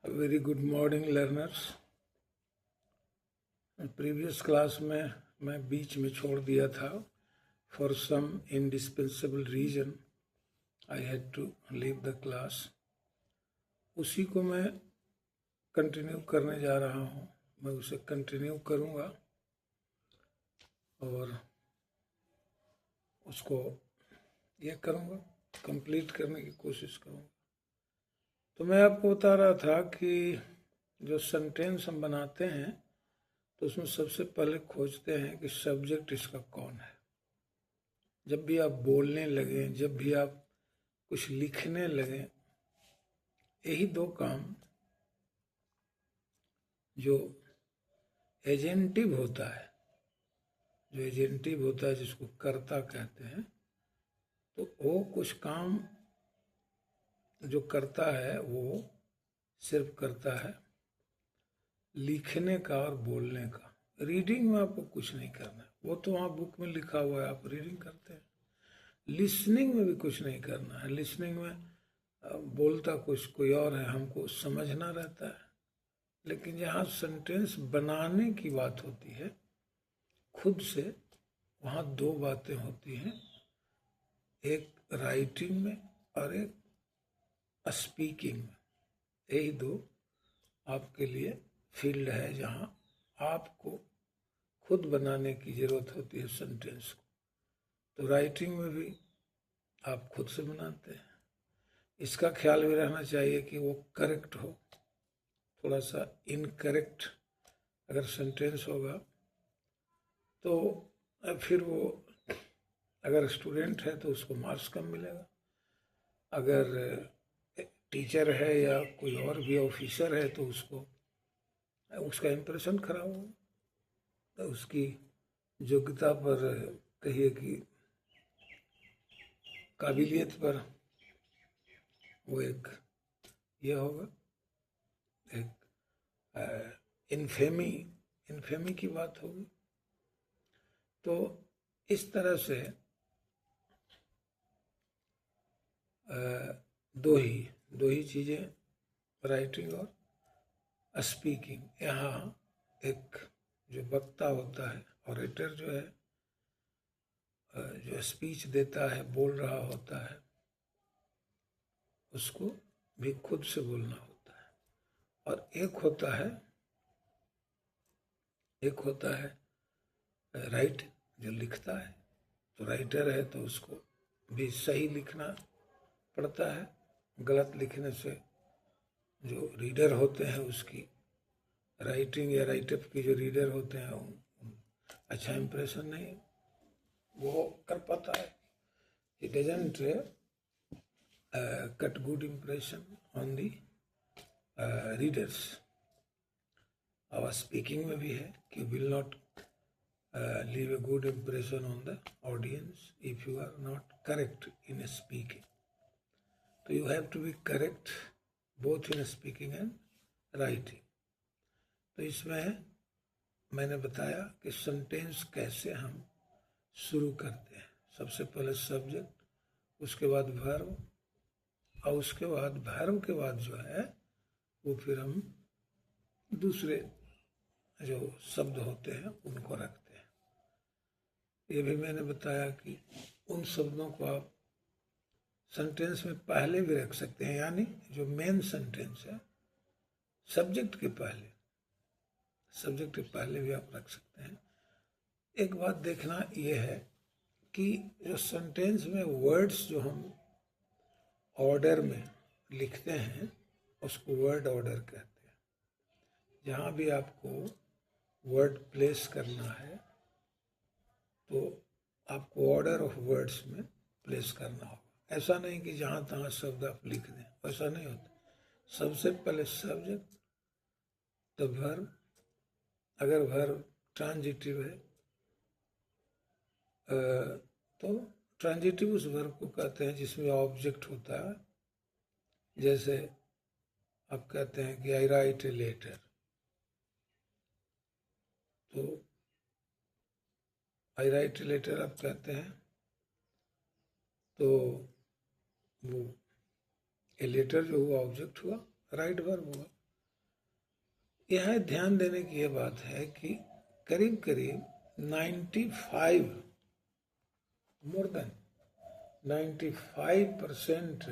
Very good morning learners. Previous class में मैं बीच में छोड़ दिया था। For some indispensable reason I had to leave the class. उसी को मैं कंटिन्यू करने जा रहा हूँ। मैं उसे कंटिन्यू करूँगा और उसको ये करूँगा, कंप्लीट करने की कोशिश करूँगा। तो मैं आपको बता रहा था कि जो सेंटेंस हम बनाते हैं तो उसमें सबसे पहले खोजते हैं कि सब्जेक्ट इसका कौन है। जब भी आप बोलने लगें, जब भी आप कुछ लिखने लगें, यही दो काम जो एजेंटिव होता है, जिसको कर्ता कहते हैं, तो वो कुछ काम जो करता है वो सिर्फ करता है लिखने का और बोलने का। रीडिंग में आपको कुछ नहीं करना है, वो तो वहाँ बुक में लिखा हुआ है, आप रीडिंग करते हैं। लिसनिंग में भी कुछ नहीं करना है। लिसनिंग में बोलता कुछ कोई और है, हमको समझना रहता है। लेकिन जहाँ सेंटेंस बनाने की बात होती है खुद से, वहाँ दो बातें होती हैं, एक राइटिंग में और एक स्पीकिंग में। यही दो आपके लिए फील्ड है जहाँ आपको खुद बनाने की ज़रूरत होती है सेंटेंस को। तो राइटिंग में भी आप खुद से बनाते हैं। इसका ख्याल भी रहना चाहिए कि वो करेक्ट हो। थोड़ा सा इनकरेक्ट अगर सेंटेंस होगा तो फिर वो, अगर स्टूडेंट है तो उसको मार्क्स कम मिलेगा, अगर टीचर है या कोई और भी ऑफिसर है तो उसका इम्प्रेशन खराब होगा, तो उसकी योग्यता पर, कहिए कि काबिलियत पर वो एक यह होगा, एक इन्फेमी की बात होगी। तो इस तरह से दो ही चीज़ें, राइटिंग और स्पीकिंग। यहाँ एक जो वक्ता होता है, ऑरेटर जो है, जो स्पीच देता है, बोल रहा होता है, उसको भी खुद से बोलना होता है। और एक होता है राइट, जो लिखता है। तो राइटर है तो उसको भी सही लिखना पड़ता है। गलत लिखने से जो रीडर होते हैं, उसकी राइटिंग या राइटअप की जो रीडर होते हैं, अच्छा इम्प्रेशन नहीं वो कर पाता है। It doesn't cut good impression on the readers. और स्पीकिंग में भी है कि will not leave a good impression on the audience if you are not correct in speaking. So you have to be correct both in speaking and writing. तो इसमें मैंने बताया कि सेंटेंस कैसे हम शुरू करते हैं। सबसे पहले सब्जेक्ट, उसके बाद वर्ब, और उसके बाद वर्ब के बाद जो है वो फिर हम दूसरे जो शब्द होते हैं उनको रखते हैं। ये भी मैंने बताया कि उन शब्दों को आप सेंटेंस में पहले भी रख सकते हैं, यानी जो मेन सेंटेंस है सब्जेक्ट के पहले भी आप रख सकते हैं। एक बात देखना ये है कि जो सेंटेंस में वर्ड्स जो हम ऑर्डर में लिखते हैं उसको वर्ड ऑर्डर कहते हैं। जहाँ भी आपको वर्ड प्लेस करना है तो आपको ऑर्डर ऑफ वर्ड्स में प्लेस करना होगा। ऐसा नहीं कि जहाँ तहाँ शब्द आप लिख दें, ऐसा नहीं होता। सबसे पहले सब्जेक्ट, तो वर्ब। अगर वर्ब ट्रांजिटिव है तो ट्रांजिटिव उस वर्ब को कहते हैं जिसमें ऑब्जेक्ट होता है। जैसे आप कहते हैं कि आई राइट ए लेटर, तो आई राइट ए लेटर आप कहते हैं तो वो ए लेटर जो हुआ ऑब्जेक्ट हुआ, राइट वर्ब हुआ। यह ध्यान देने की यह बात है कि करीब करीब 95 मोर देन 95%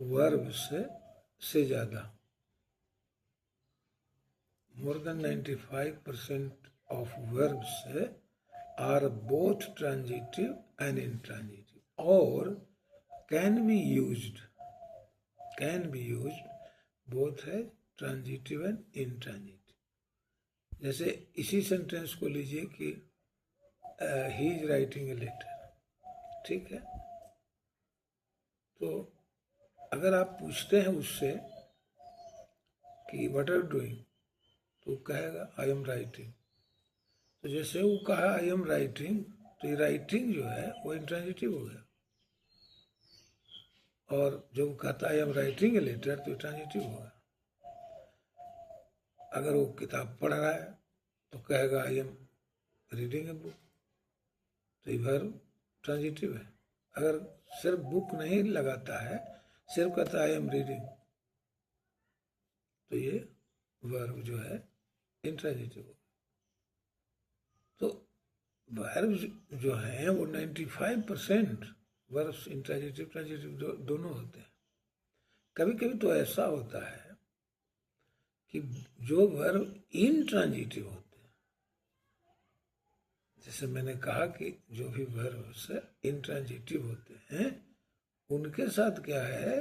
वर्ब से ज़्यादा, more than 95% of verbs are both transitive and intransitive or can be used both है transitive and intransitive। जैसे इसी सेंटेंस को लीजिए कि he is writing a letter, ठीक है। तो अगर आप पूछते हैं उससे कि व्हाट आर यू डूइंग, तो कहेगा आई एम राइटिंग। तो जैसे वो कहा आई एम राइटिंग, तो ये राइटिंग जो है वो इंट्रांजिटिव हो गया, और जब कहता I am writing a letter तो इंट्रांजिटिव होगा। अगर वो किताब पढ़ रहा है तो कहेगा I am reading a book, तो ये वर्ब ट्रांजिटिव है। अगर सिर्फ बुक नहीं लगाता है, सिर्फ कहता है आई एम रीडिंग, तो ये वर्ब जो है इंट्रांजिटिव होगा। तो वर्ब जो हैं वो 95% वर्ब्स इंट्रांजिटिव ट्रांजिटिव दोनों होते हैं। कभी कभी तो ऐसा होता है कि जो वर्ब इंट्रांजिटिव होते हैं, जैसे मैंने कहा कि जो भी वर्ब्स इंट्रांजिटिव होते हैं उनके साथ क्या है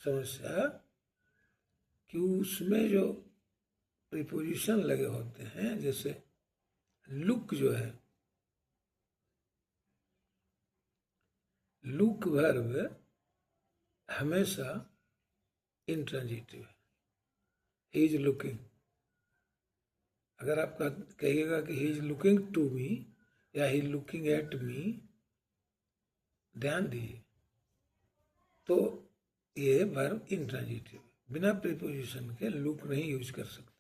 समस्या, कि उसमें जो प्रीपोजिशन लगे होते हैं, जैसे लुक जो है, लुक वर्ब हमेशा इंट्रांजिटिव है। ही इज लुकिंग, अगर आप कहिएगा कि he is looking to me या ही लुकिंग एट मी, ध्यान दीजिए, तो ये वर्ब इंट्रांजिटिव है, बिना प्रीपोजिशन के लुक नहीं यूज कर सकते।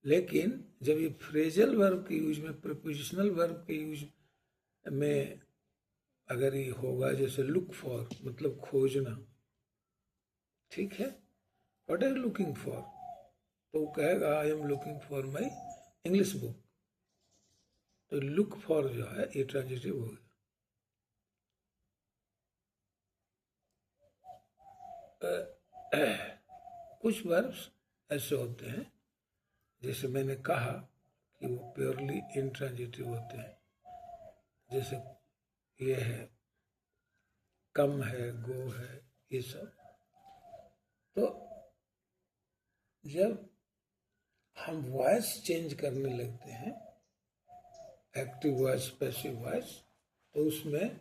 लेकिन जब ये फ्रेजल वर्ब के यूज में, प्रीपोजिशनल वर्ब के यूज में अगर ये होगा, जैसे लुक फॉर मतलब खोजना, ठीक है, what are you looking for, तो वो कहेगा I am looking for my English book, तो लुक फॉर जो है ये ट्रांजिटिव हो गया। कुछ वर्ब्स ऐसे होते हैं, जैसे मैंने कहा कि वो प्योरली इंट्रांजिटिव होते हैं, जैसे ये है, कम है, गो है, ये सब। तो जब हम वॉइस चेंज करने लगते हैं, एक्टिव वॉइस, पैसिव वॉइस, तो उसमें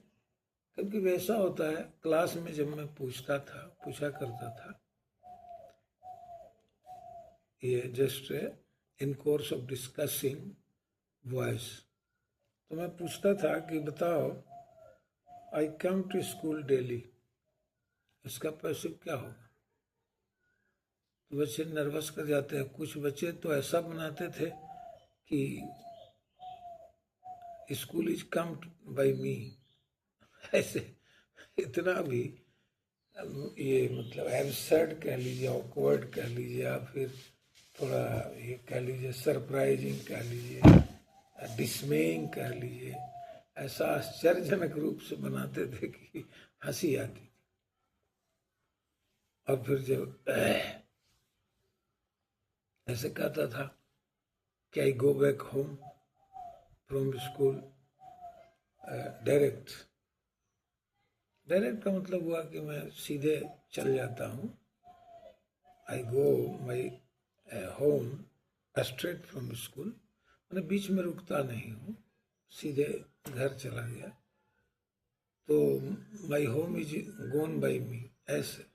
क्योंकि वैसा होता है, क्लास में जब मैं पूछा करता था, ये just in course of discussing voice, तो मैं पूछता था कि बताओ आई कम टू स्कूल डेली, इसका पैसिव क्या होगा। तो बच्चे नर्वस कर जाते हैं। कुछ बच्चे तो ऐसा बनाते थे कि स्कूल इज कम बाय मी, ऐसे इतना भी ये मतलब एब्सर्ड कह लीजिए, ऑकवर्ड कह लीजिए, या फिर थोड़ा ये कह लीजिए सरप्राइजिंग कह लीजिए, डिसमेइंग कह लीजिए, ऐसा आश्चर्यजनक रूप से बनाते थे कि हंसी आती। और फिर जब ऐसे कहता था कि I go back home from school direct, direct का मतलब हुआ कि मैं सीधे चल जाता हूँ, I go my home straight from school, मैंने बीच में रुकता नहीं हूँ, सीधे घर चला गया। तो my home is gone by me, ऐसे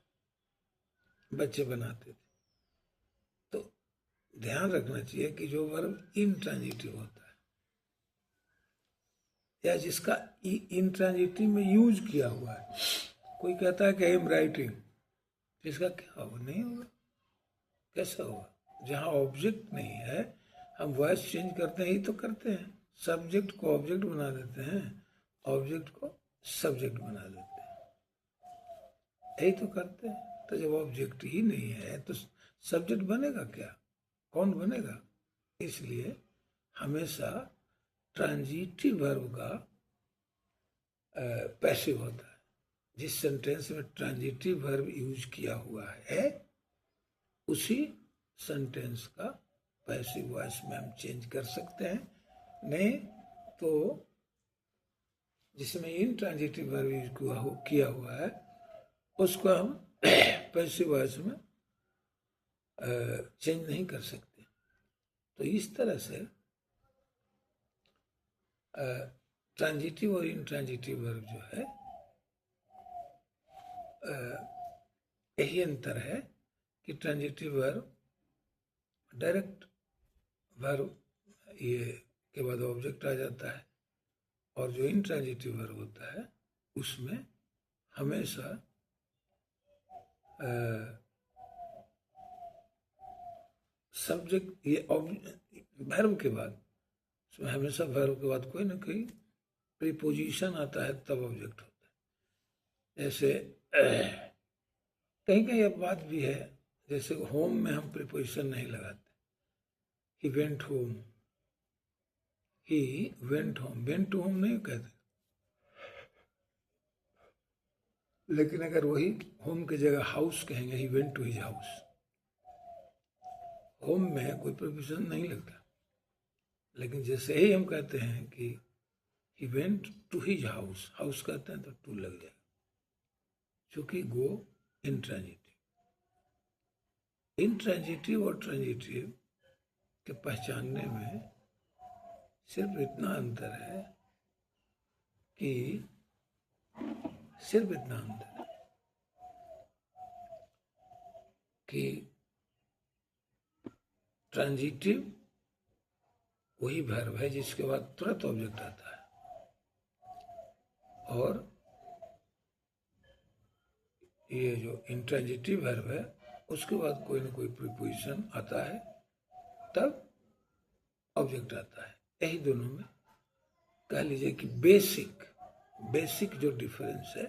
बच्चे बनाते थे। तो ध्यान रखना चाहिए कि जो वर्ब इंट्रांजिटिव होता है या जिसका इंट्रांजिटिव में यूज किया हुआ है, कोई कहता है कि आई एम राइटिंग, इसका क्या होगा, नहीं होगा, कैसा होगा। जहाँ ऑब्जेक्ट नहीं है, हम वॉइस चेंज करते ही तो करते हैं, सब्जेक्ट को ऑब्जेक्ट बना देते हैं, ऑब्जेक्ट को सब्जेक्ट बना देते हैं, यही तो करते हैं। तो जब ऑब्जेक्ट ही नहीं है तो सब्जेक्ट बनेगा क्या। कौन बनेगा? इसलिए हमेशा ट्रांजिटिव वर्ब का पैसिव होता है। जिस सेंटेंस में ट्रांजिटिव वर्ब यूज किया हुआ है उसी सेंटेंस का पैसिव वॉइस में हम चेंज कर सकते हैं। नहीं तो जिसमें इंट्रांजिटिव वर्ब यूज किया हुआ है उसको हम पैसिव वॉइस में चेंज नहीं कर सकते। तो इस तरह से ट्रांजिटिव और इंट्रांजिटिव वर्ब जो है यही अंतर है कि ट्रांजिटिव वर्ब डायरेक्ट वर्ब ये के बाद ऑब्जेक्ट आ जाता है और जो इंट्रांजिटिव वर्ब होता है उसमें हमेशा सब्जेक्ट ये वर्ब के बाद उसमें हमेशा वर्ब के बाद कोई ना कोई प्रीपोजिशन आता है तब ऑब्जेक्ट होता है। जैसे कहीं कहीं अब बात भी है, जैसे होम में हम प्रीपोजिशन नहीं लगाते। He went home, he went home, went to home नहीं कहते। लेकिन अगर वही होम की जगह हाउस कहेंगे, he went to his house, home में कोई प्रीपोजिशन नहीं लगता। लेकिन जैसे ही हम कहते हैं कि he went to his house, house कहते हैं तो टू लग जाएगा, क्योंकि गो इंट्रांजिटिव। इंट्रांजिटिव और ट्रांजिटिव के पहचानने में सिर्फ इतना अंतर है कि सिर्फ इतना अंतर है कि ट्रांजिटिव वही वर्ब है जिसके बाद तुरंत ऑब्जेक्ट आता है, और ये जो इंट्रांजिटिव वर्ब है उसके बाद कोई ना कोई प्रीपोजिशन आता है तब ऑब्जेक्ट आता है। यही दोनों में कह लीजिए कि बेसिक जो डिफरेंस है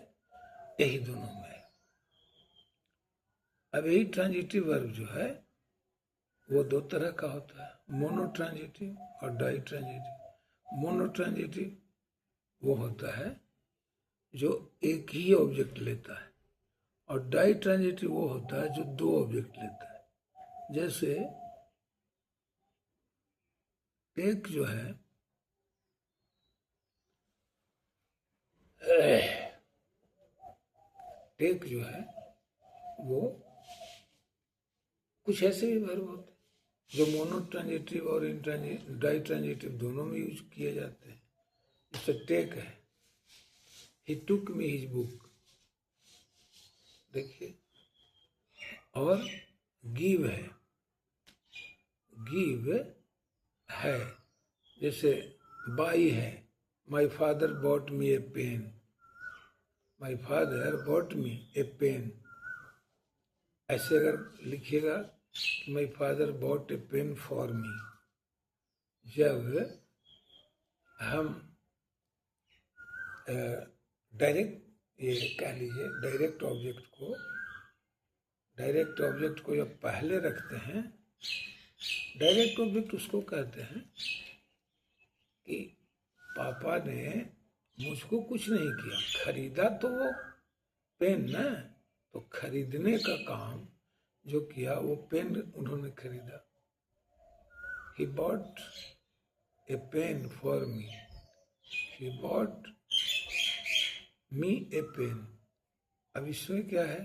यही दोनों में है। अब यही ट्रांजिटिव वर्ब जो है वो दो तरह का होता है, मोनोट्रांजिटिव और डाई ट्रांजिटिव। मोनोट्रांजिटिव वो होता है जो एक ही ऑब्जेक्ट लेता है, और डाई ट्रांजिटिव वो होता है जो दो ऑब्जेक्ट लेता है। जैसे टेक जो है टेक जो है वो कुछ ऐसे भी वर्ब होते हैं जो मोनोट्रांजिटिव और डाई ट्रांजिटिव दोनों में यूज किए जाते हैं। जैसे टेक है, ही टुक मी हिज बुक, देखिए। और गिव है, गिव है, जैसे बाई है, my father bought me a pen, my father bought me a pen. ऐसे अगर लिखिएगा my father bought a pen for me, जब हम डायरेक्ट ये कह लीजिए डायरेक्ट ऑब्जेक्ट को जब पहले रखते हैं, डायरेक्ट ऑब्जेक्ट उसको कहते हैं कि पापा ने मुझको कुछ नहीं किया, खरीदा तो वो पेन ना, तो खरीदने का काम जो किया वो पेन उन्होंने खरीदा। He bought a pen for me, he bought me a pen। अब इसमें क्या है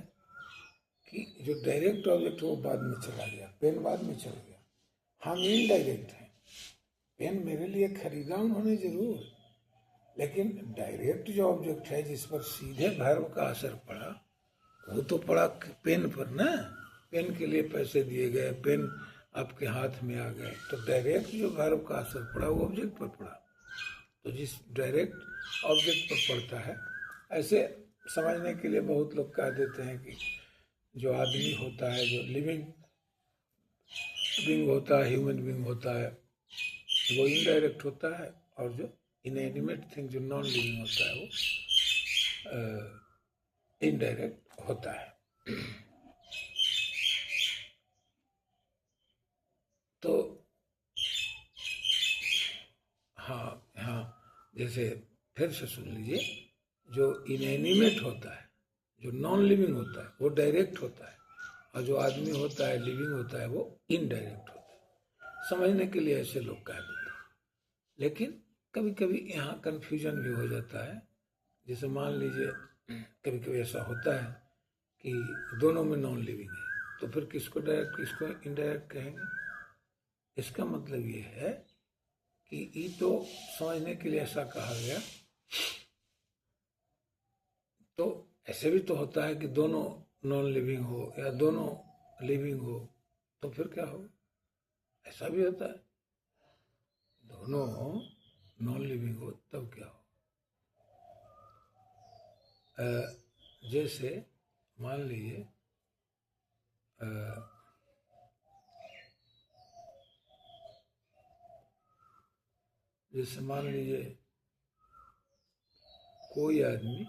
कि जो डायरेक्ट ऑब्जेक्ट वो बाद में चला गया, पेन बाद में चला गया, हम इनडायरेक्ट हैं। पेन मेरे लिए खरीदा उन्होंने जरूर, लेकिन डायरेक्ट जो ऑब्जेक्ट है जिस पर सीधे वर्ब का असर पड़ा वो तो पड़ा पेन पर ना, पेन के लिए पैसे दिए गए, पेन आपके हाथ में आ गए, तो डायरेक्ट जो वर्ब का असर पड़ा वो ऑब्जेक्ट पर पड़ा। तो जिस डायरेक्ट ऑब्जेक्ट पर पड़ता है, ऐसे समझने के लिए बहुत लोग कह देते हैं कि जो आदमी होता है, जो लिविंग बीइंग होता है, ह्यूमन बीइंग होता है, वो इनडायरेक्ट होता है, और जो इनएनिमेट थिंग जो नॉन लिविंग होता है वो इनडायरेक्ट होता है। जैसे फिर से सुन लीजिए, जो इनएनिमेट होता है, जो नॉन लिविंग होता है, वो डायरेक्ट होता है, और जो आदमी होता है, लिविंग होता है, वो इनडायरेक्ट होता है। समझने के लिए ऐसे लोग कह देते हैं, लेकिन कभी कभी यहाँ कन्फ्यूजन भी हो जाता है। जैसे मान लीजिए कभी कभी ऐसा होता है कि दोनों में नॉन लिविंग है, तो फिर किसको डायरेक्ट किसको इनडायरेक्ट कहेंगे? इसका मतलब ये है कि ये तो समझने के लिए ऐसा कहा गया। तो ऐसे भी तो होता है कि दोनों नॉन लिविंग हो या दोनों लिविंग हो, तो फिर क्या हो? ऐसा भी होता है, दोनों नॉन लिविंग हो तब क्या हो? जैसे मान लीजिए जैसे मान लीजिए कोई आदमी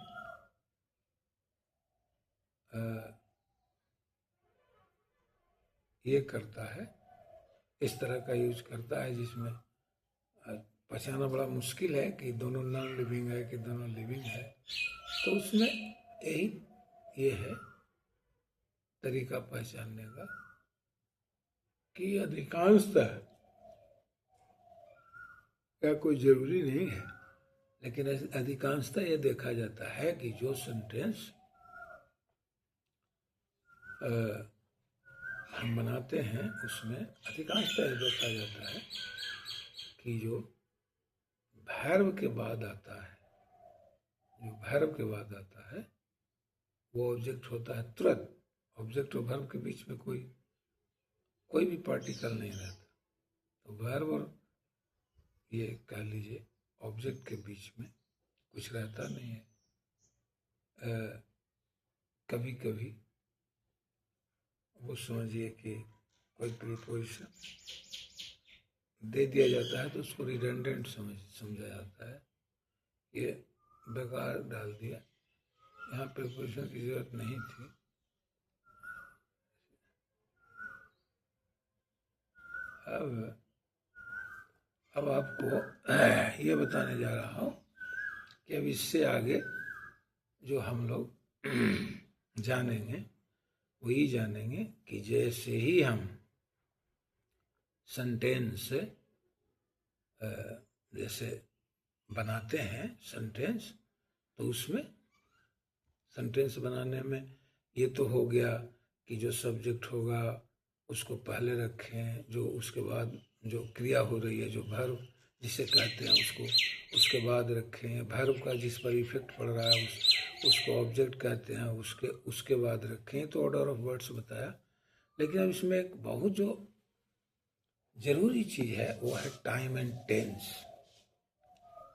ये करता है, इस तरह का यूज करता है जिसमें पहचाना बड़ा मुश्किल है कि दोनों नॉन लिविंग है कि दोनों लिविंग है, तो उसमें यही ये है तरीका पहचानने का कि अधिकांशतः, या कोई जरूरी नहीं है, लेकिन अधिकांशतः ये देखा जाता है कि जो सेंटेंस हम बनाते हैं उसमें अधिकांशतः ये देखा जाता है कि जो वर्ब के बाद आता है, जो वर्ब के बाद आता है वो ऑब्जेक्ट होता है तुरंत। ऑब्जेक्ट और वर्ब के बीच में कोई भी पार्टिकल नहीं रहता। तो वर्ब और ये कह लीजिए ऑब्जेक्ट के बीच में कुछ रहता नहीं है। कभी कभी वो समझिए कि कोई प्रीपोजिशन दे दिया जाता है तो उसको रिडंडेंट समझा जाता है, ये बेकार डाल दिया, यहाँ प्रीपोजिशन की जरूरत नहीं थी। अब आपको ये बताने जा रहा हूँ कि अब इससे आगे जो हम लोग जानेंगे वो ये जानेंगे कि जैसे ही हम सेंटेंस जैसे बनाते हैं सेंटेंस, तो उसमें सेंटेंस बनाने में ये तो हो गया कि जो सब्जेक्ट होगा उसको पहले रखें, जो उसके बाद जो क्रिया हो रही है, जो वर्ब जिसे कहते हैं उसके बाद रखें, वर्ब का जिस पर इफेक्ट पड़ रहा है उसको ऑब्जेक्ट कहते हैं, उसके बाद रखें। तो ऑर्डर ऑफ वर्ड्स बताया। लेकिन अब इसमें एक बहुत जो जरूरी चीज है वो है time and tense.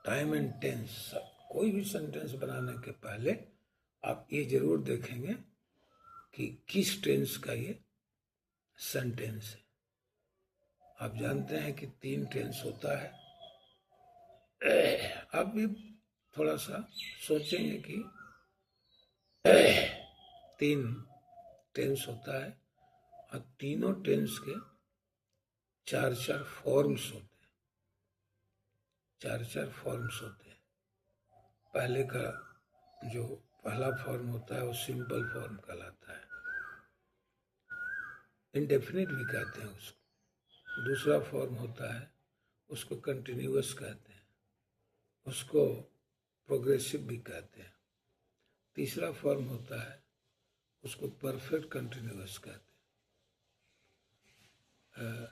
Time and tense, कोई भी सेंटेंस बनाने के पहले आप ये जरूर देखेंगे कि किस टेंस का ये सेंटेंस है। आप जानते हैं कि 3 टेंस होता है। आप भी थोड़ा सा सोचेंगे कि 3 टेंस होता है और तीनों टेंस के 4 फॉर्म्स होते हैं। 4 फॉर्म्स होते हैं। पहले का जो पहला फॉर्म होता है वो सिंपल फॉर्म कहलाता है, इंडेफिनिट भी कहते हैं उसको। दूसरा फॉर्म होता है उसको कंटिन्यूअस कहते हैं, उसको प्रोग्रेसिव भी कहते हैं। तीसरा फॉर्म होता है उसको परफेक्ट कंटिन्यूअस कहते हैं।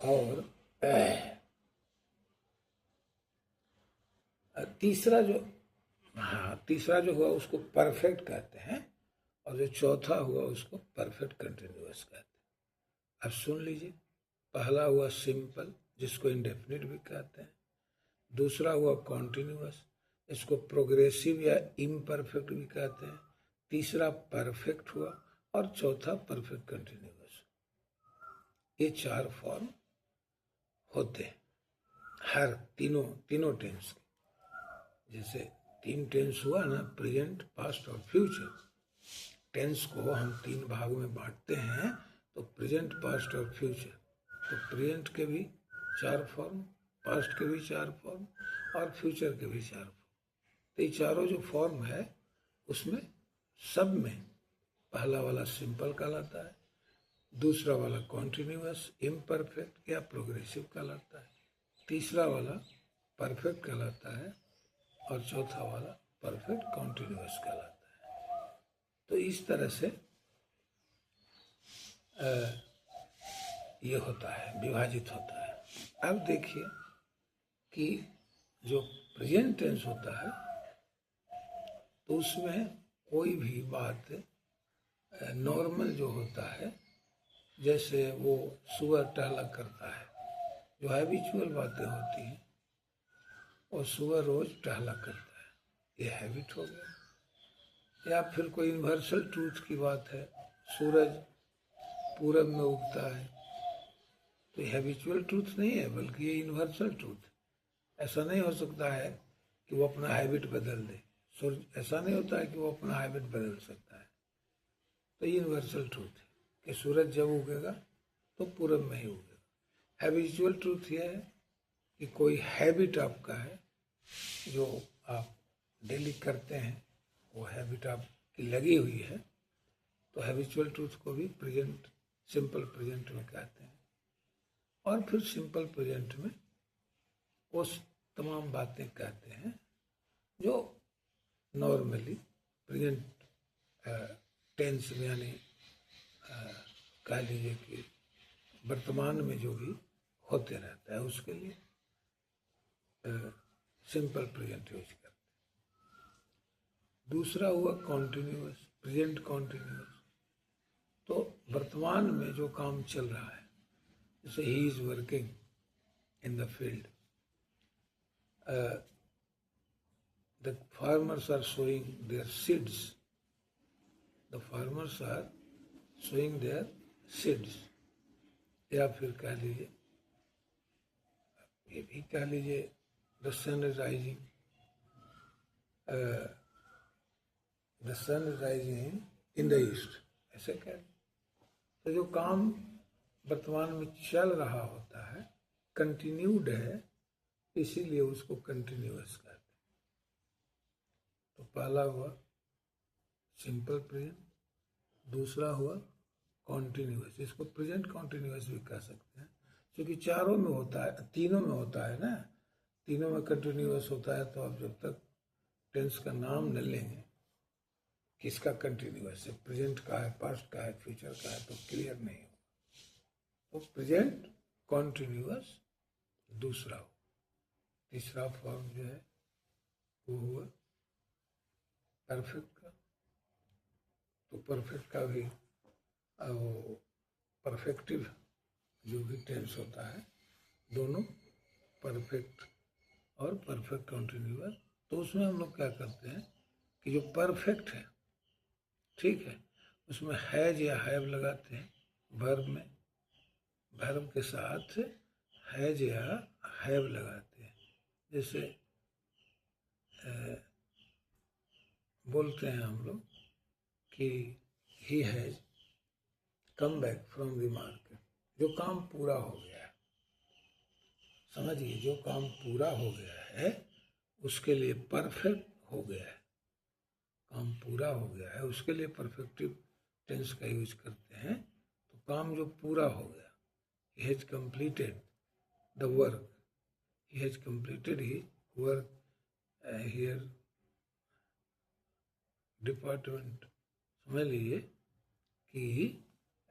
और तीसरा जो हुआ उसको परफेक्ट कहते हैं, और जो चौथा हुआ उसको परफेक्ट कंटिन्यूअस कहते हैं। अब सुन लीजिए, पहला हुआ सिंपल जिसको इंडेफिनिट भी कहते हैं, दूसरा हुआ कॉन्टिन्यूअस इसको प्रोग्रेसिव या इम्परफेक्ट भी कहते हैं, तीसरा परफेक्ट हुआ और चौथा परफेक्ट कंटिन्यूअस। ये 4 फॉर्म होते हैं हर तीनों टेंस के। जैसे 3 टेंस हुआ ना, प्रेजेंट, पास्ट और फ्यूचर। टेंस को हम 3 भाग में बांटते हैं, तो प्रेजेंट, पास्ट और फ्यूचर। तो प्रेजेंट के भी 4 फॉर्म, पास्ट के भी 4 फॉर्म और फ्यूचर के भी 4 फॉर्म। तो ये चारों जो फॉर्म है उसमें सब में पहला वाला सिंपल कहलाता है, दूसरा वाला कॉन्टिन्यूअस इम्परफेक्ट या प्रोग्रेसिव कहलाता है, तीसरा वाला परफेक्ट कहलाता है और चौथा वाला परफेक्ट कॉन्टिन्यूअस कहलाता है। तो इस तरह से ये होता है, विभाजित होता है। अब देखिए कि जो प्रेजेंट टेंस होता है तो उसमें कोई भी बात नॉर्मल जो होता है, जैसे वो सुबह टहला करता है, जो हैबिचुअल बातें होती हैं, और सुबह रोज टहला करता है, ये हैबिट हो गया। या फिर कोई यूनिवर्सल ट्रूथ की बात है, सूरज पूरब में उगता है, तो ये हैबिचुअल ट्रूथ नहीं है बल्कि ये यूनिवर्सल ट्रूथ। ऐसा नहीं हो सकता है कि वो अपना हैबिट बदल दे, सूरज ऐसा नहीं होता है कि वो अपना हैबिट बदल सकता है। तो ये यूनिवर्सल ट्रूथ है कि सूरज जब उगेगा तो पूरब में ही उगेगा। हैबिचुअल ट्रूथ ये है कि कोई हैबिट आपका है जो आप डेली करते हैं, वो हैबिट आपकी लगी हुई है, तो हैबिचुअल ट्रूथ को भी प्रेजेंट, सिंपल प्रेजेंट में कहते हैं। और फिर सिंपल प्रेजेंट में वो तमाम बातें कहते हैं जो नॉर्मली प्रेजेंट टेंस में, यानी कह लीजिए कि वर्तमान में जो भी होते रहता है उसके लिए सिंपल प्रेजेंट यूज करते हैं। दूसरा हुआ कॉन्टिन्यूअस, प्रेजेंट कॉन्टिन्यूअस। तो वर्तमान में जो काम चल रहा है, जैसे he is working in the field, the farmers are sowing their seeds, the farmers are sowing their seeds. या फिर कह लीजिए, ये भी कह लीजिए, the sun is rising, the sun is rising in the east, ऐसे कह। तो जो काम वर्तमान में चल रहा होता है, कंटिन्यूड है, इसीलिए उसको कंटिन्यूअस कहते हैं। तो पहला हुआ सिंपल प्रेजेंट, दूसरा हुआ कॉन्टिन्यूअस, इसको प्रेजेंट कॉन्टिन्यूअस भी कह सकते हैं, क्योंकि चारों में होता है, तीनों में होता है ना, तीनों में कंटिन्यूअस होता है। तो आप जब तक टेंस का नाम न लेंगे किसका कंटिन्यूअस है, प्रेजेंट का है, पास्ट का है, फ्यूचर का है, तो क्लियर नहीं होगा। तो प्रेजेंट कॉन्टिन्यूअस दूसरा हो। तीसरा फॉर्म जो है वो हुआ परफेक्ट का। तो परफेक्ट का भी वो परफेक्टिव जो भी टेंस होता है, दोनों परफेक्ट और परफेक्ट कॉन्टिन्यूअस। तो उसमें हम लोग क्या करते हैं कि जो परफेक्ट है, ठीक है, उसमें हैज या हैव लगाते हैं वर्ब में, वर्ब के साथ हैज या हैव लगाते हैं। जैसे बोलते हैं हम लोग कि he has come back from the market, जो काम पूरा हो गया है, समझिए, जो काम पूरा हो गया है उसके लिए परफेक्ट हो गया है, काम पूरा हो गया है उसके लिए परफेक्टिव टेंस का यूज करते हैं। तो काम जो पूरा हो गया, he has completed the work, he has completed his work here department. समझ लीजिए कि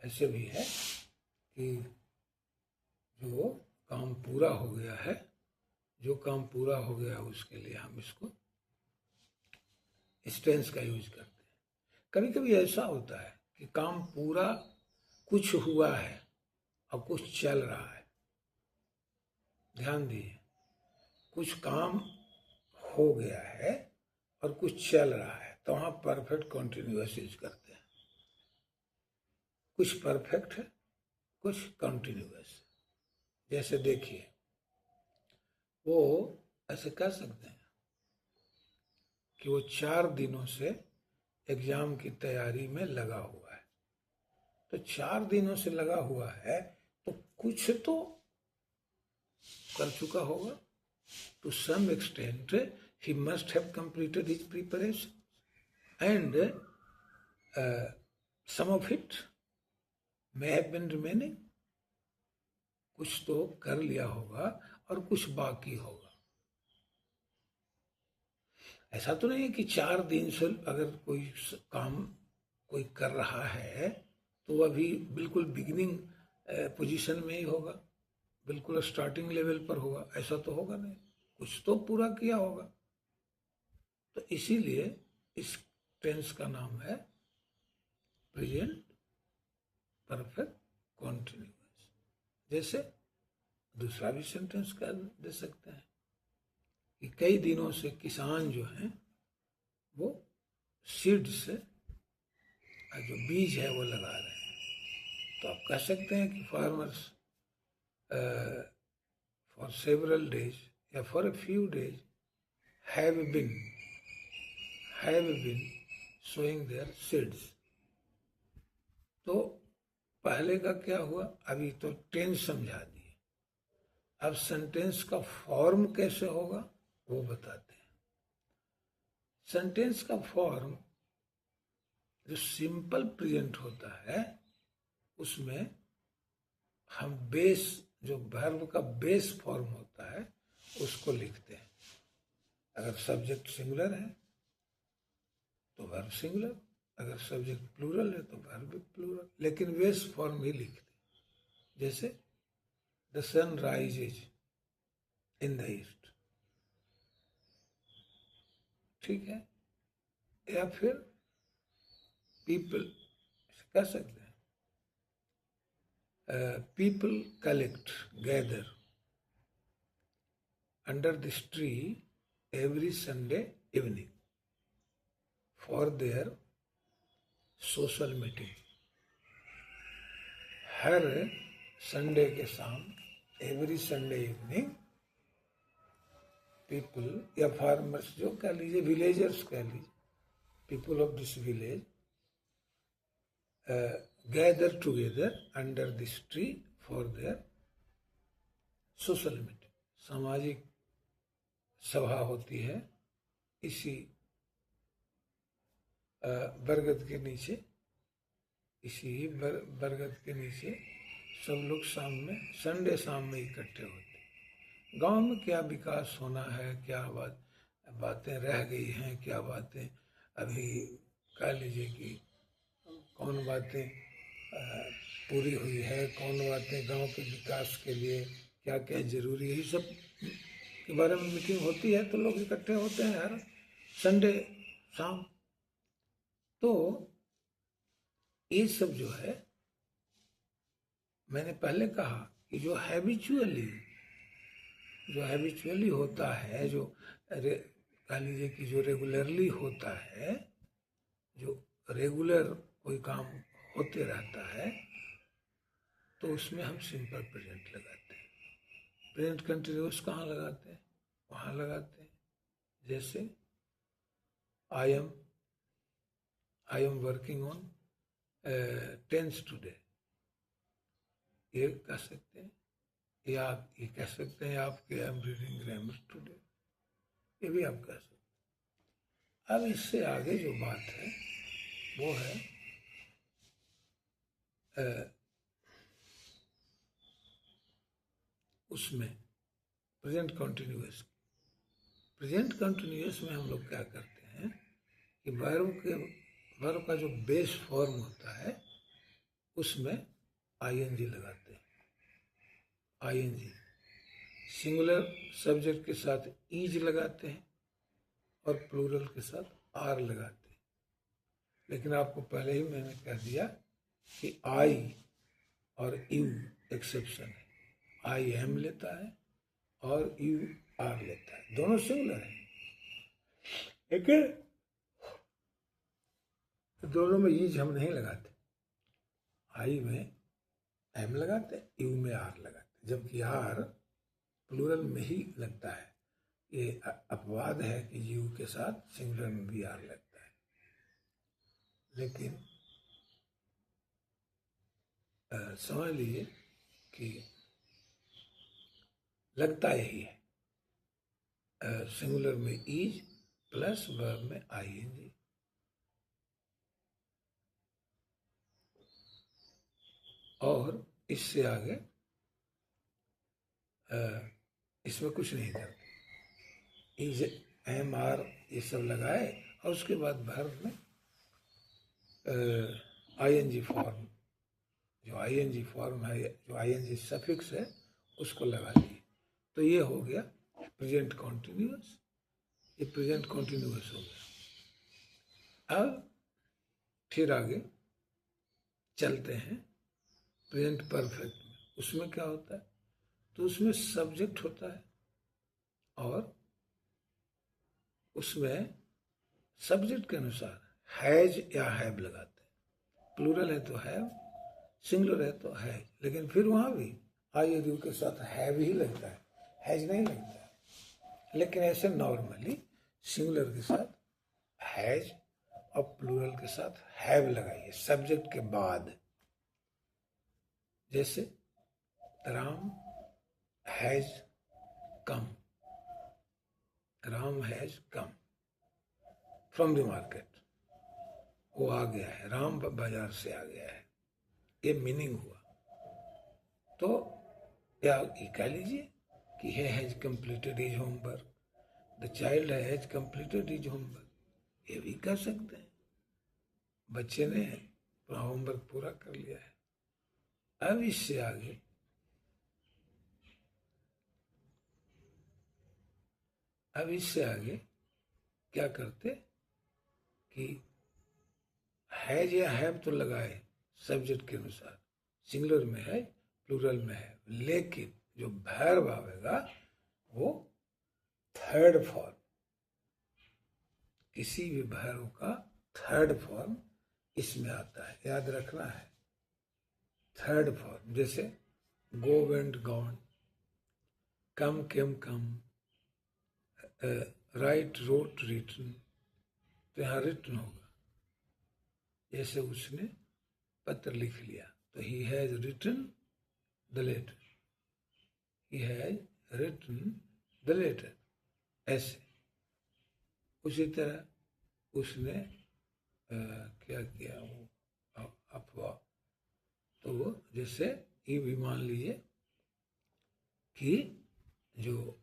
ऐसे भी है कि जो काम पूरा हो गया है, जो काम पूरा हो गया उसके लिए हम इसको इस टेंस का यूज करते हैं। कभी कभी ऐसा होता है कि काम पूरा कुछ हुआ है और कुछ चल रहा है, ध्यान दीजिए, कुछ काम हो गया है और कुछ चल रहा है, तो वहाँ परफेक्ट कॉन्टिन्यूअस यूज करते हैं। कुछ परफेक्ट है, कुछ कॉन्टिन्यूअस। जैसे देखिए, वो ऐसे कह सकते हैं कि वो 4 दिनों से एग्जाम की तैयारी में लगा हुआ है। तो 4 दिनों से लगा हुआ है तो कुछ तो कर चुका होगा, To some extent, he must have completed his preparation, and some of it may have been remaining. कुछ तो कर लिया होगा और कुछ बाकी होगा। ऐसा तो नहीं है कि 4 दिन से अगर कोई काम कोई कर रहा है तो वह भी बिल्कुल बिगिनिंग पोजीशन में ही होगा, बिल्कुल स्टार्टिंग लेवल पर होगा, ऐसा तो होगा नहीं, कुछ तो पूरा किया होगा। तो इसीलिए इस टेंस का नाम है प्रेजेंट परफेक्ट कॉन्टिन्यूअस। जैसे दूसरा भी सेंटेंस कर दे सकते हैं कि कई दिनों से किसान जो हैं वो सीड से जो बीज है वो लगा रहे हैं। तो आप कह सकते हैं कि फार्मर्स फॉर सेवरल डेज या for a few days have been sowing their seeds. तो पहले का क्या हुआ, अभी तो टेंस समझा दिए, अब सेंटेंस का फॉर्म कैसे होगा वो बताते हैं। सेंटेंस का फॉर्म जो सिंपल प्रेजेंट होता है उसमें हम बेस, जो वर्ब का बेस फॉर्म होता है उसको लिखते हैं। अगर सब्जेक्ट सिंगुलर है तो वर्ब सिंगुलर, अगर सब्जेक्ट प्लूरल है तो वर्ब प्लूरल, लेकिन बेस फॉर्म ही लिखते हैं। जैसे the sun rises in the east, ठीक है। या फिर पीपल कह सकते हैं, people collect gather under this tree every Sunday evening for their social meeting. हर संडे के शाम, एवरी संडे इवनिंग, पीपल या फार्मर्स जो कह लीजिए, विलेजर्स कह लीजिए, people of this village gather together under this tree for their social meeting. सामाजिक सभा होती है इसी बरगद के नीचे, इसी बरगद के नीचे सब लोग शाम में, संडे शाम में इकट्ठे होते हैं। गांव में क्या विकास होना है, क्या बातें रह गई हैं, क्या बातें अभी कह लीजिए कि कौन बातें पूरी हुई है, कौन बातें गांव के विकास के लिए क्या क्या जरूरी है, सब के बारे में मीटिंग होती है। तो लोग इकट्ठे होते हैं हर संडे शाम। तो ये सब जो है, मैंने पहले कहा कि जो हैबिचुअली होता है, जो कह लीजिए कि जो रेगुलरली होता है, जो रेगुलर कोई काम होते रहता है, तो उसमें हम सिंपल प्रेजेंट लगाते हैं। प्रेजेंट कंटिन्यूअस कहाँ लगाते हैं, वहाँ लगाते हैं। जैसे I am working on tense today, ये कह सकते हैं। या आप ये कह सकते हैं आपके आई एम रीडिंग ग्रामर टुडे, ये भी आप कह सकते हैं। अब इससे आगे जो बात है वो है उसमें प्रेजेंट कंटिन्यूअस। प्रेजेंट कंटिन्यूअस में हम लोग क्या करते हैं कि वर्ब का जो बेस फॉर्म होता है उसमें आईएनजी लगाते हैं। आईएनजी सिंगुलर सब्जेक्ट के साथ ईज लगाते हैं और प्लूरल के साथ आर लगाते हैं। लेकिन आपको पहले ही मैंने कह दिया कि आई और यू एक्सेप्शन है। आई एम लेता है और यू आर लेता है, दोनों सिंगुलर है, लेकिन दोनों में ईज हम नहीं लगाते। आई में एम लगाते, यू में आर लगाते, जबकि आर प्लूरल में ही लगता है। ये अपवाद है कि यू के साथ सिंगुलर में भी आर लगता है, लेकिन समझ लीजिए कि लगता यही है। सिंगुलर में इज प्लस वर्ब में आईएनजी। और इससे आगे इसमें कुछ नहीं करते, इज एम आर ये सब लगाए और उसके बाद वर्ब में आईएनजी फॉर्म, जो आईएनजी फॉर्म है, जो आईएनजी सफिक्स है उसको लगा दिए। तो ये हो गया प्रेजेंट कॉन्टिन्यूअस, ये प्रेजेंट कॉन्टिन्यूअस हो गया। अब फिर आगे चलते हैं प्रेजेंट परफेक्ट में। उसमें क्या होता है, तो उसमें सब्जेक्ट होता है और उसमें सब्जेक्ट के अनुसार हैज या हैव लगाते हैं। प्लूरल है तो हैव, सिंगुलर है तो हैज, लेकिन फिर वहाँ भी आई और यू के साथ हैव ही लगता है, हैज नहीं लगता है। लेकिन ऐसे नॉर्मली सिंगुलर के साथ हैज और प्लूरल के साथ हैव लगाइए सब्जेक्ट के बाद। जैसे Ram has come, Ram has come from the market, वो आ गया है, राम बाजार से आ गया है, ये मीनिंग हुआ। तो या ये कह लीजिए कि he has completed his homework, the child has completed his homework, ये भी कह सकते हैं, बच्चे ने अपना होमवर्क पूरा कर लिया है। अब इससे आगे क्या करते कि हैज या हैव तो लगाए सब्जेक्ट के अनुसार, सिंगुलर में है प्लूरल में है, लेकिन जो वर्ब आवेगा वो थर्ड फॉर्म, किसी भी वर्ब का थर्ड फॉर्म इसमें आता है, याद रखना है। थर्ड फॉर्म जैसे गो वेंट गॉन, कम केम कम, राइट रोट रिटन, तो यहाँ रिटन होगा। जैसे उसने पत्र लिख लिया तो he has written the letter, he has written the letter, ऐसे। उसी तरह उसने क्या किया, वो अफवाह, तो वो जैसे ये भी मान लीजिए कि जो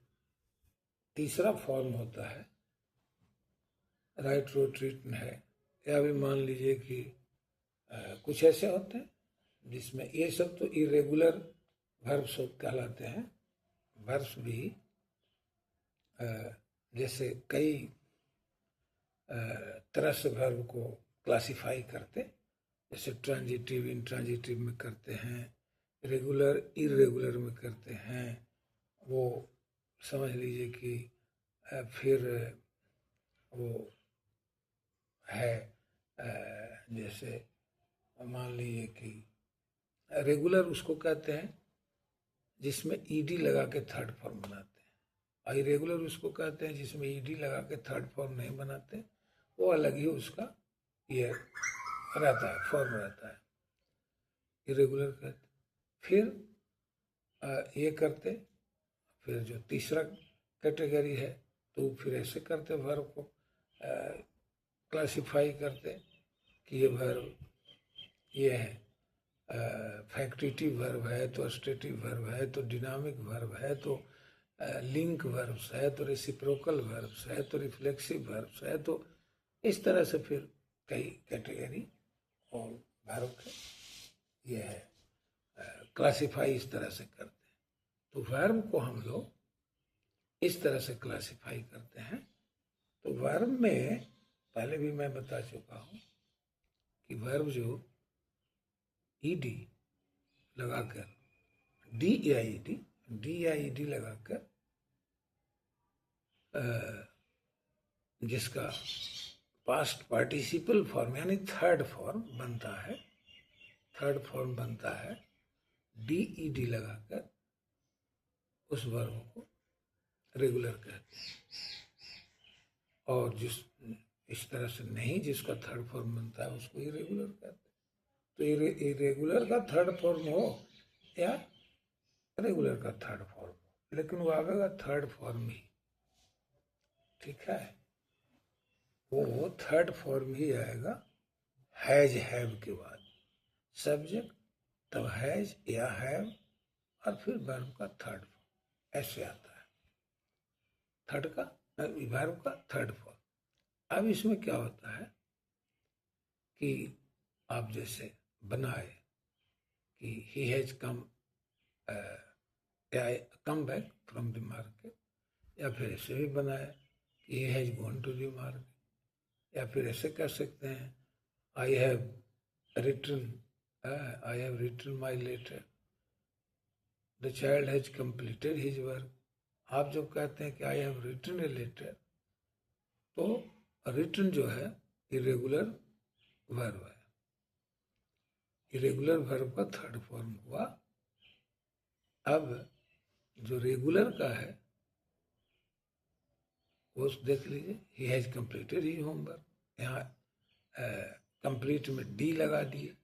तीसरा फॉर्म होता है राइट रोट रिटन है, या भी मान लीजिए कि कुछ ऐसे होते हैं जिसमें ये सब तो इरेगुलर वर्ब्स कहलाते हैं। वर्ब्स भी जैसे कई तरह से वर्ब को क्लासिफाई करते, जैसे ट्रांजिटिव इंट्रांजिटिव में करते हैं, रेगुलर इरेगुलर में करते हैं। वो समझ लीजिए कि फिर वो है जैसे मान लीजिए कि रेगुलर उसको कहते हैं जिसमें ईडी लगा के थर्ड फॉर्म बनाते हैं, और इरेगुलर उसको कहते हैं जिसमें ईडी लगा के थर्ड फॉर्म नहीं बनाते, वो अलग ही उसका ये रहता है, फॉर्म रहता है, इरेगुलर कहते। फिर ये करते, फिर जो तीसरा कैटेगरी है तो फिर ऐसे करते वर्ब को क्लासिफाई करते कि ये वर्ब ये है फैक्टिटिव वर्ब है, तो स्टेटिव वर्ब है, तो डिनामिक वर्ब है, तो लिंक वर्ब्स है, तो रेसिप्रोकल वर्ब्स है, तो रिफ्लेक्सिव वर्ब्स है। तो इस तरह से फिर कई कैटेगरी और वर्ब के ये है क्लासिफाई इस तरह से करते हैं। तो वर्ब को हम लोग इस तरह से क्लासिफाई करते हैं। तो वर्ब में पहले भी मैं बता चुका हूँ कि वर्ब जो ईडी लगाकर डी या ईडी लगाकर जिसका पास्ट पार्टिसिपल फॉर्म यानी थर्ड फॉर्म बनता है, डीईडी लगाकर उस वर्ब को रेगुलर कहते हैं। और जिस इस तरह से नहीं जिसका थर्ड फॉर्म बनता है उसको इरेगुलर कहते हैं। तो इरेगुलर का थर्ड फॉर्म हो या रेगुलर का थर्ड फॉर्म हो, लेकिन वो आवेगा थर्ड फॉर्म ही। ठीक है, वो थर्ड फॉर्म ही आएगा हैज हैव के बाद। सब्जेक्ट, तब हैज या हैव, और फिर वर्ब का थर्ड फॉर्म, ऐसे आता है थर्ड का वर्ब का थर्ड फॉर्म। अब इसमें क्या होता है कि आप जैसे बनाए कि he has come back from the market, या फिर ऐसे भी बनाया कि he has gone to the market, या फिर ऐसे कर सकते हैं I have written my letter, the child has completed his work. आप जब कहते हैं कि I have written a letter, तो रिटन जो है इरेगुलर वर्ब है, इरेगुलर वर्ब का थर्ड फॉर्म हुआ। अब जो रेगुलर का है वो देख लीजिए, he has completed his homework, यहाँ कंप्लीट में डी लगा दिए,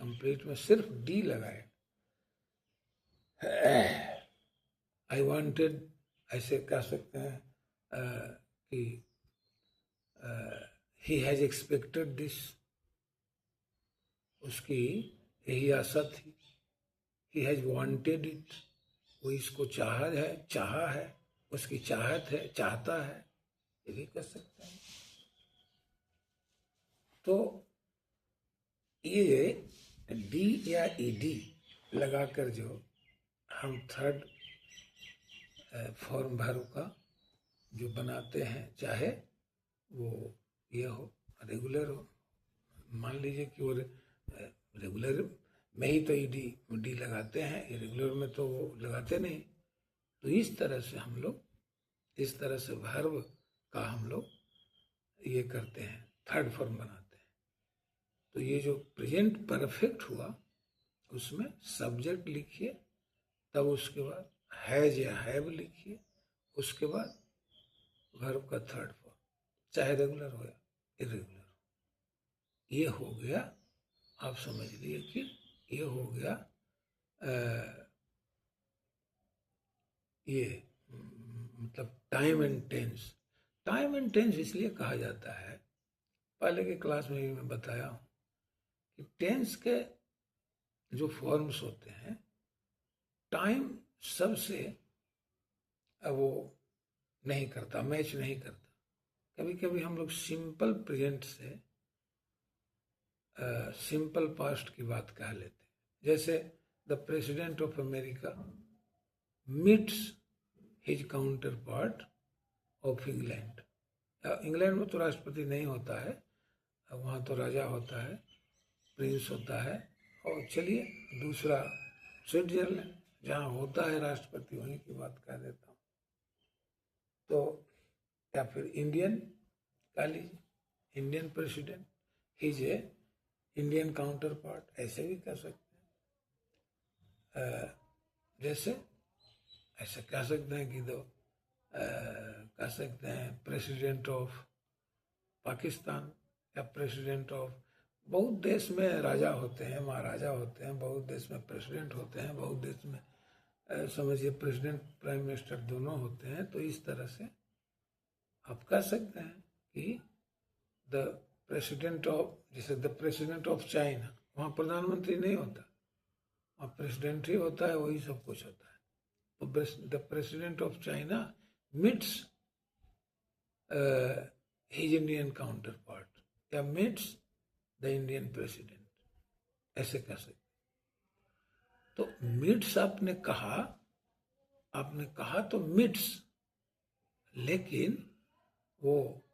कंप्लीट में सिर्फ डी लगाए। आई वांटेड, ऐसे कह सकते हैं कि ही हैज एक्सपेक्टेड दिस, उसकी यही आशा थी। ही हैज वांटेड इट, वो इसको चाहा है, उसकी चाहत है, चाहता है, ये भी कर सकते हैं। तो ये डी या ईडी लगाकर जो हम थर्ड फॉर्म वर्ब का जो बनाते हैं, चाहे वो ये हो रेगुलर हो, मान लीजिए कि वो रेगुलर में ही तो डी लगाते हैं, रेगुलर में तो वो लगाते नहीं। तो इस तरह से हम लोग, इस तरह से वर्ब का हम लोग ये करते हैं, थर्ड फॉर्म बनाते हैं। तो ये जो प्रेजेंट परफेक्ट हुआ, उसमें सब्जेक्ट लिखिए, तब उसके बाद हैज या हैव लिखिए, उसके बाद वर्ब का थर्ड फॉर्म, चाहे रेगुलर हो या इरेगुलर हो। ये हो गया, आप समझ लिए कि ये हो गया ये मतलब time and tense. Time and tense इसलिए कहा जाता है, पहले के क्लास में भी मैं बताया हूँ कि टेंस के जो फॉर्म्स होते हैं, टाइम सबसे वो नहीं करता, मैच नहीं करता। कभी कभी हम लोग सिंपल प्रेजेंट से सिंपल पास्ट की बात कह लेते हैं, जैसे the president of America meets his counter part of England. England में तो राष्ट्रपति नहीं होता है, वहाँ तो राजा होता है, प्रिंस होता है। और चलिए दूसरा स्विट्जरलैंड, जहाँ होता है राष्ट्रपति, वहीं की बात कह देता हूँ। तो या फिर इंडियन कह लीजिए, इंडियन प्रेसिडेंट हिज ए इंडियन काउंटर पार्ट, ऐसे भी कह सकते हैं। जैसे ऐसे कह सकते हैं कि दो कह सकते हैं प्रेसिडेंट ऑफ पाकिस्तान, या प्रेसिडेंट ऑफ, बहुत देश में राजा होते हैं, महाराजा होते हैं, बहुत देश में प्रेसिडेंट होते हैं, बहुत देश में समझिए प्रेसिडेंट प्राइम मिनिस्टर दोनों होते हैं। तो इस तरह से आप कह सकते हैं कि द प्रेसिडेंट ऑफ, जैसे द प्रेसिडेंट ऑफ चाइना, वहाँ प्रधानमंत्री नहीं होता, वहाँ प्रेसिडेंट ही होता है, वही सब कुछ होता है। तो the president of China meets his Indian counter part, या मीट्स द इंडियन प्रेसिडेंट, ऐसे कह सकते। तो मीट्स आपने कहा तो मीट्स, लेकिन वो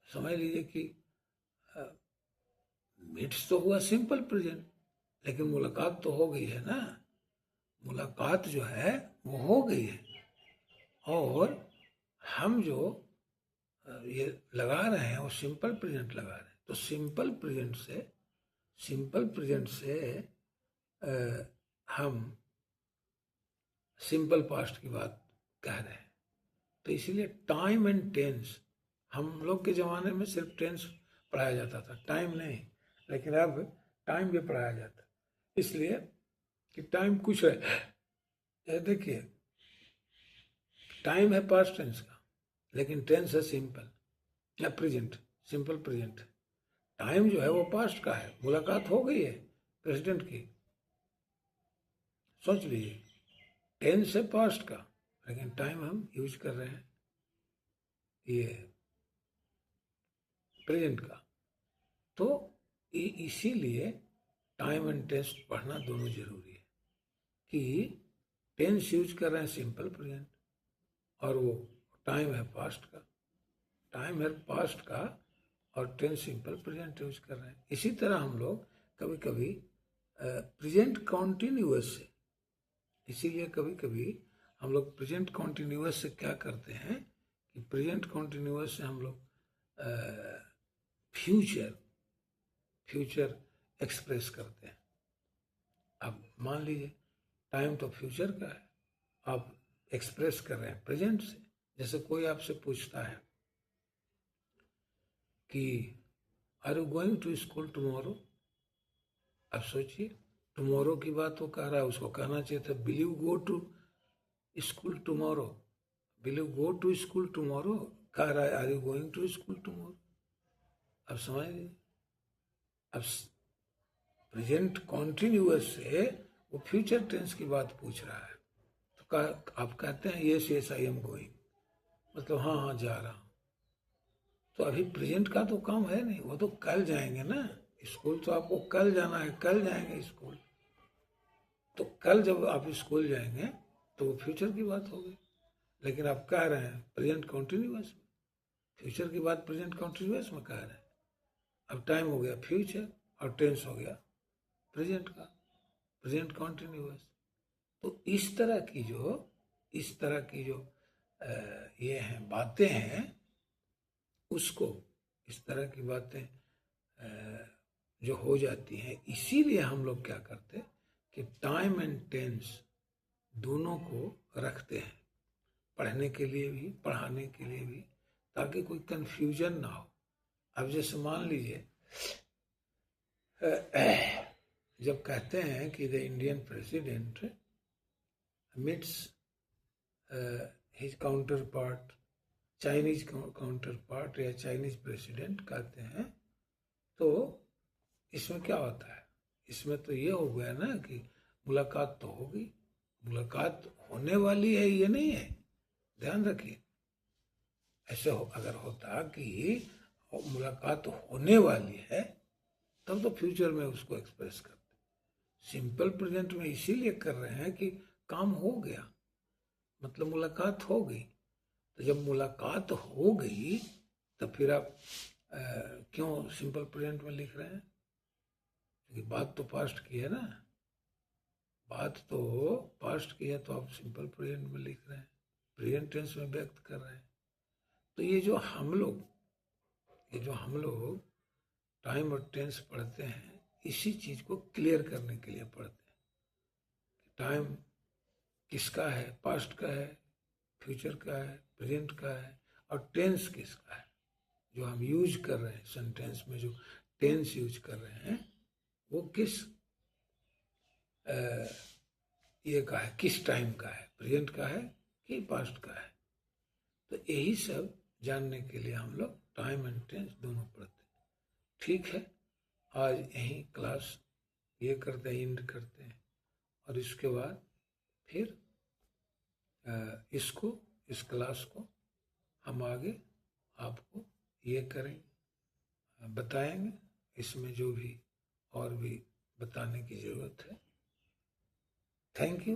समझ लीजिए कि मीट्स तो हुआ सिंपल प्रेजेंट, लेकिन मुलाकात तो हो गई है ना, मुलाकात जो है वो हो गई है। और हम जो ये लगा रहे हैं वो सिंपल प्रेजेंट लगा रहे हैं। तो सिंपल प्रेजेंट से हम सिंपल पास्ट की बात कह रहे हैं। तो इसीलिए टाइम एंड टेंस, हम लोग के ज़माने में सिर्फ टेंस पढ़ाया जाता था, टाइम नहीं, लेकिन अब टाइम भी पढ़ाया जाता है, इसलिए कि टाइम कुछ है। देखिए टाइम है पास्ट टेंस का, लेकिन टेंस है सिंपल या प्रेजेंट, सिंपल प्रेजेंट। टाइम जो है वो पास्ट का है, मुलाकात हो गई है प्रेसिडेंट की, सोच लीजिए। टेंस है पास्ट का, लेकिन टाइम हम यूज कर रहे हैं ये प्रेजेंट का। तो इसीलिए टाइम एंड टेंस पढ़ना दोनों जरूरी है कि टेंस यूज कर रहे हैं सिंपल प्रेजेंट और वो टाइम है पास्ट का, टाइम है पास्ट का और टेंस सिंपल प्रेजेंट यूज कर रहे हैं। इसी तरह हम लोग कभी कभी प्रेजेंट कॉन्टिन्यूअस से, इसीलिए कभी कभी हम लोग प्रेजेंट कॉन्टिन्यूअस से क्या करते हैं कि प्रेजेंट कॉन्टिन्यूअस से हम लोग फ्यूचर एक्सप्रेस करते हैं। अब मान लीजिए टाइम तो फ्यूचर का है, आप एक्सप्रेस कर रहे हैं प्रेजेंट से। जैसे कोई आपसे पूछता है कि are you going to school tomorrow, अब सोचिए टुमारो की बात वो कह रहा है, उसको कहना चाहिए था will you go to school tomorrow, will you go to school tomorrow, कह रहा है are you going to school tomorrow. अब समझ लीजिए, अब प्रेजेंट कॉन्टिन्यूअस से वो फ्यूचर टेंस की बात पूछ रहा है, तो आप कहते हैं yes yes I am going, मतलब हाँ हाँ जा रहा हूँ। तो अभी प्रेजेंट का तो काम है नहीं, वो तो कल जाएंगे ना स्कूल, तो आपको कल जाना है, कल जाएंगे स्कूल। तो कल जब आप स्कूल जाएंगे तो वो फ्यूचर की बात होगी, लेकिन आप कह रहे हैं प्रेजेंट कॉन्टिन्यूअस में, फ्यूचर की बात प्रेजेंट कॉन्टिन्यूअस में कह रहे हैं। अब टाइम हो गया फ्यूचर और टेंस हो गया प्रेजेंट का, प्रेजेंट कॉन्टिन्यूअस। तो इस तरह की जो ये हैं बातें हैं, उसको इस तरह की बातें जो हो जाती हैं, इसीलिए हम लोग क्या करते हैं कि टाइम एंड टेंस दोनों को रखते हैं, पढ़ने के लिए भी पढ़ाने के लिए भी, ताकि कोई कंफ्यूजन ना हो। अब जैसे मान लीजिए जब कहते हैं कि the Indian president meets his counter part, Chinese counter part या चाइनीज प्रेसिडेंट कहते हैं, तो इसमें क्या होता है, इसमें तो ये हो गया ना कि मुलाकात तो होगी, मुलाकात होने वाली है ये नहीं है, ध्यान रखिए। ऐसे अगर होता कि मुलाकात होने वाली है तब तो फ्यूचर में उसको एक्सप्रेस करते। सिंपल प्रेजेंट में इसीलिए कर रहे हैं कि काम हो गया, मतलब मुलाकात हो गई। तो जब मुलाकात हो गई तो फिर आप क्यों सिंपल प्रेजेंट में लिख रहे हैं? क्योंकि बात तो पास्ट की है ना, बात तो पास्ट की है, तो आप सिंपल प्रेजेंट में लिख रहे हैं, प्रेजेंट टेंस में व्यक्त कर रहे हैं। तो ये जो हम लोग टाइम और टेंस पढ़ते हैं, इसी चीज को क्लियर करने के लिए पढ़ते हैं। टाइम किसका है, पास्ट का है, फ्यूचर का है, प्रेजेंट का है, और टेंस किसका है, जो हम यूज कर रहे हैं सेंटेंस में, जो टेंस यूज कर रहे हैं वो किस ये का है, किस टाइम का है, प्रेजेंट का है कि पास्ट का है। तो यही सब जानने के लिए हम लोग टाइम एंड टेंस दोनों पढ़ते हैं। ठीक है, आज यहीं क्लास ये करते हैं, एंड करते हैं, और इसके बाद फिर इस क्लास को हम आगे आपको ये करेंगे, बताएंगे, इसमें जो भी और भी बताने की ज़रूरत है। Thank you.